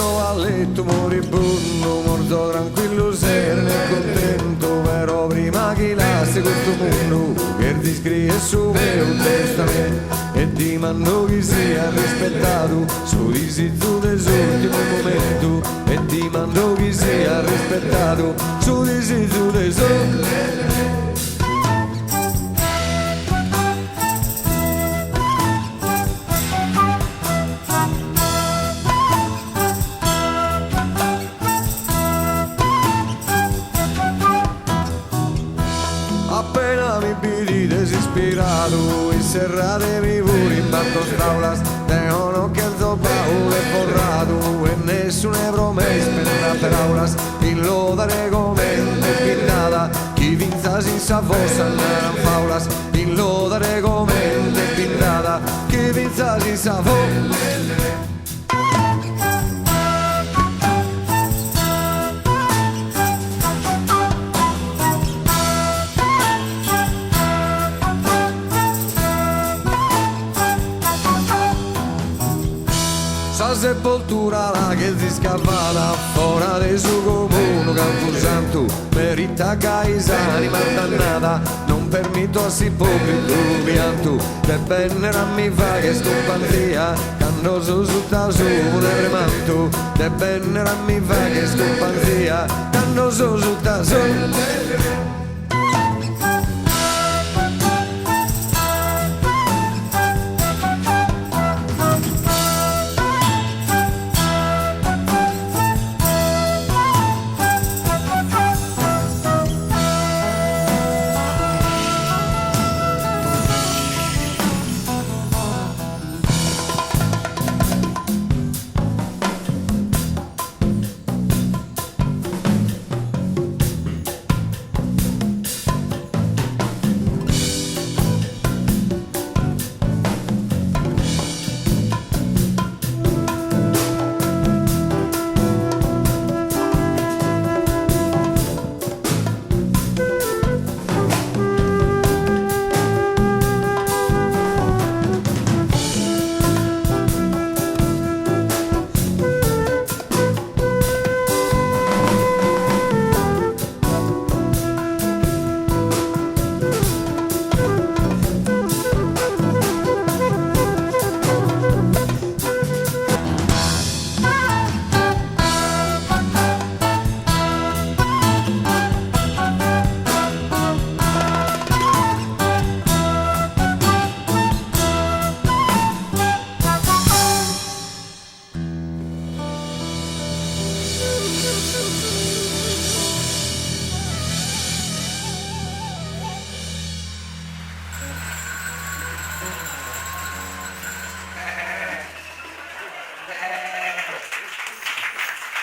messo a letto moribondo, morto tranquillo, sereno e contento, però prima che lasci questo mondo, che ti scrive su mio testamento e ti mando che sia rispettato, su di tu dell'ultimo momento, e ti mando che sia rispettato, su di tu dell'ultimo. Appena mi vidi desisperato, e serratemi pure in batto staulas, tengono che alzo baule forrato, e nessuna promessa per per aulas, in lodare come pintata, chi vinza senza fossa andare in faulas, in lodare come pintata, chi vinza senza fossa. La sepoltura là che si scavata fuori del suo comune, Campo Santo merita caesani ma dannata, non permetto a si ipocrito pianto, te bene mi fa che sto pantia, cannoso su da su ne premanto, te bene mi fa che sto pantia, cannoso su da su.